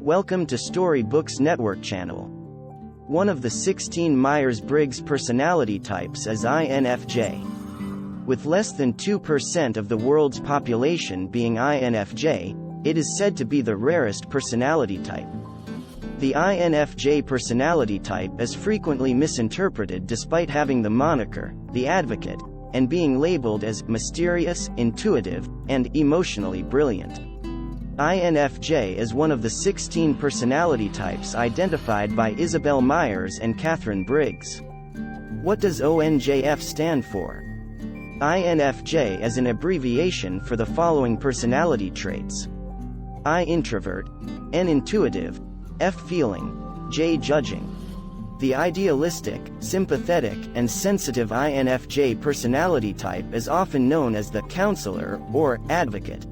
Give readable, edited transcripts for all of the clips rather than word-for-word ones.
Welcome to Storybooks Network channel. One of the 16 Myers-Briggs personality types is INFJ. With less than 2% of the world's population being INFJ, it is said to be the rarest personality type. The INFJ personality type is frequently misinterpreted despite having the moniker, the advocate, and being labeled as mysterious, intuitive, and emotionally brilliant. INFJ is one of the 16 personality types identified by Isabel Myers and Catherine Briggs. What does ONJF stand for? INFJ is an abbreviation for the following personality traits: I introvert, N intuitive, F feeling, J judging. The idealistic, sympathetic, and sensitive INFJ personality type is often known as the counselor or advocate.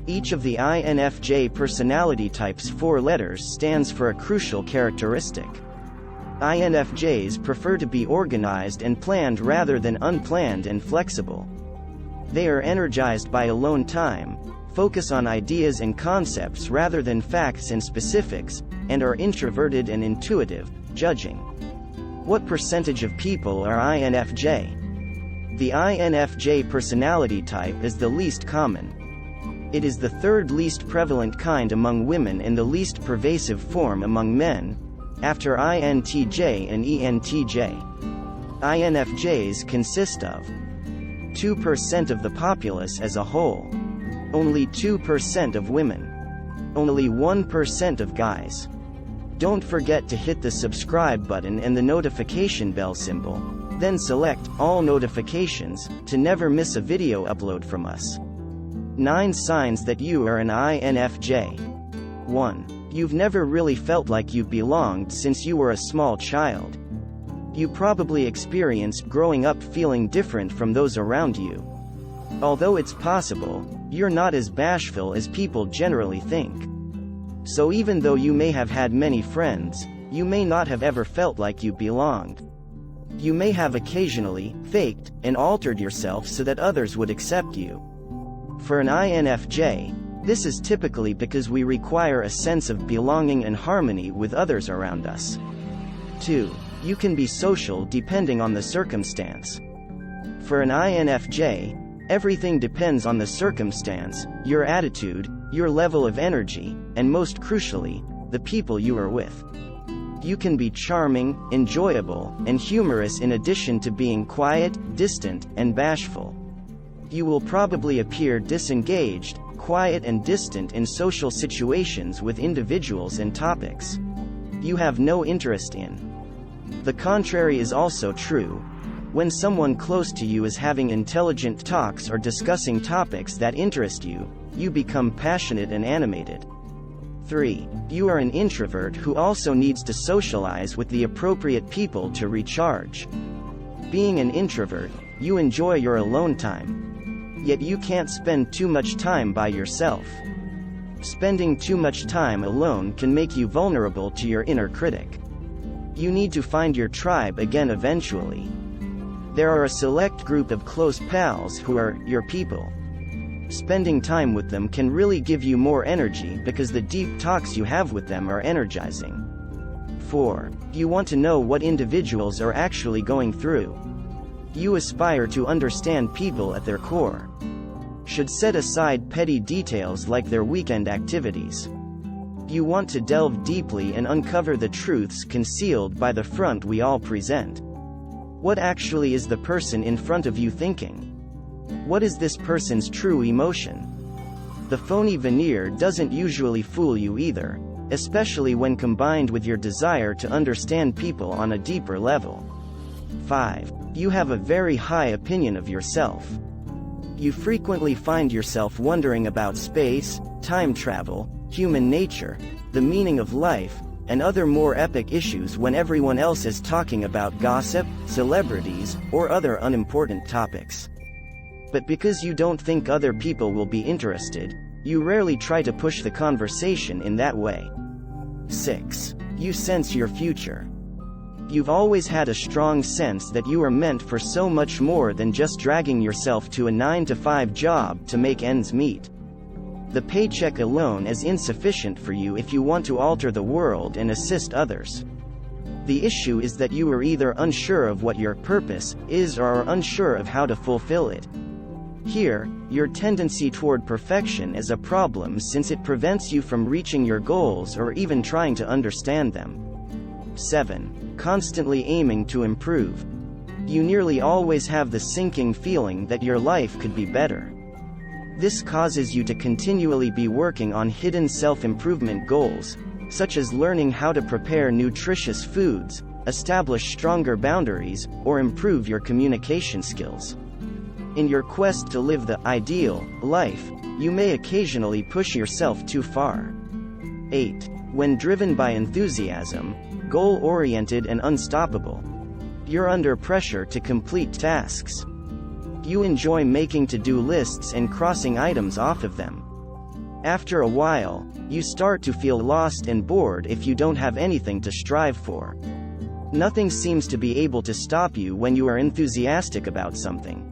Each of the INFJ personality type's 4 letters stands for a crucial characteristic. INFJs prefer to be organized and planned rather than unplanned and flexible. They are energized by alone time, focus on ideas and concepts rather than facts and specifics, and are introverted and intuitive, judging. What percentage of people are INFJ? The INFJ personality type is the least common. It is the third least prevalent kind among women and the least pervasive form among men, after INTJ and ENTJ. INFJs consist of 2% of the populace as a whole. Only 2% of women. Only 1% of guys. Don't forget to hit the subscribe button and the notification bell symbol, then select all notifications to never miss a video upload from us. 9 signs that you are an INFJ. 1. You've never really felt like you belonged since you were a small child. You probably experienced growing up feeling different from those around you. Although it's possible, you're not as bashful as people generally think. So even though you may have had many friends, you may not have ever felt like you belonged. You may have occasionally faked and altered yourself so that others would accept you. For an INFJ, this is typically because we require a sense of belonging and harmony with others around us. 2. You can be social depending on the circumstance. For an INFJ, everything depends on the circumstance, your attitude, your level of energy, and most crucially, the people you are with. You can be charming, enjoyable, and humorous in addition to being quiet, distant, and bashful. You will probably appear disengaged, quiet and distant in social situations with individuals and topics you have no interest in. The contrary is also true. When someone close to you is having intelligent talks or discussing topics that interest you, you become passionate and animated. 3. You are an introvert who also needs to socialize with the appropriate people to recharge. Being an introvert, you enjoy your alone time. Yet you can't spend too much time by yourself. Spending too much time alone can make you vulnerable to your inner critic. You need to find your tribe again eventually. There are a select group of close pals who are your people. Spending time with them can really give you more energy because the deep talks you have with them are energizing. 4. You want to know what individuals are actually going through. You aspire to understand people at their core. Should set aside petty details like their weekend activities. You want to delve deeply and uncover the truths concealed by the front we all present. What actually is the person in front of you thinking? What is this person's true emotion? The phony veneer doesn't usually fool you either, especially when combined with your desire to understand people on a deeper level. 5. You have a very high opinion of yourself. You frequently find yourself wondering about space, time travel, human nature, the meaning of life, and other more epic issues when everyone else is talking about gossip, celebrities, or other unimportant topics. But because you don't think other people will be interested, you rarely try to push the conversation in that way. 6. You sense your future. You've always had a strong sense that you are meant for so much more than just dragging yourself to a 9-to-5 job to make ends meet. The paycheck alone is insufficient for you if you want to alter the world and assist others. The issue is that you are either unsure of what your purpose is or are unsure of how to fulfill it. Here, your tendency toward perfection is a problem since it prevents you from reaching your goals or even trying to understand them. 7. Constantly aiming to improve. You nearly always have the sinking feeling that your life could be better. This causes you to continually be working on hidden self-improvement goals, such as learning how to prepare nutritious foods, establish stronger boundaries, or improve your communication skills. In your quest to live the ideal life, you may occasionally push yourself too far. 8. When driven by enthusiasm, goal-oriented and unstoppable. You're under pressure to complete tasks. You enjoy making to-do lists and crossing items off of them. After a while, you start to feel lost and bored if you don't have anything to strive for. Nothing seems to be able to stop you when you are enthusiastic about something.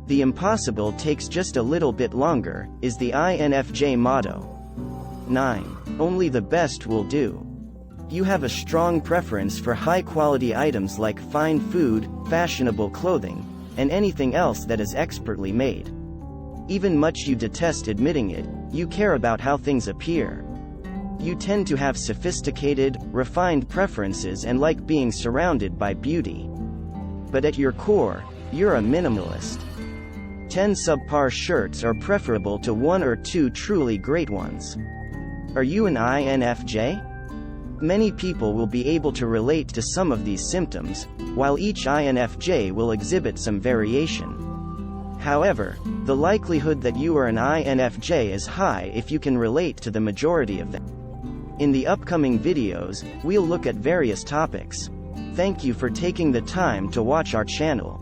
The impossible takes just a little bit longer, is the INFJ motto. 9. Only the best will do. You have a strong preference for high-quality items like fine food, fashionable clothing, and anything else that is expertly made. Even much you detest admitting it, you care about how things appear. You tend to have sophisticated, refined preferences and like being surrounded by beauty. But at your core, you're a minimalist. 10 subpar shirts are preferable to 1 or 2 truly great ones. Are you an INFJ? Many people will be able to relate to some of these symptoms, while each INFJ will exhibit some variation. However, the likelihood that you are an INFJ is high if you can relate to the majority of them. In the upcoming videos, we'll look at various topics. Thank you for taking the time to watch our channel.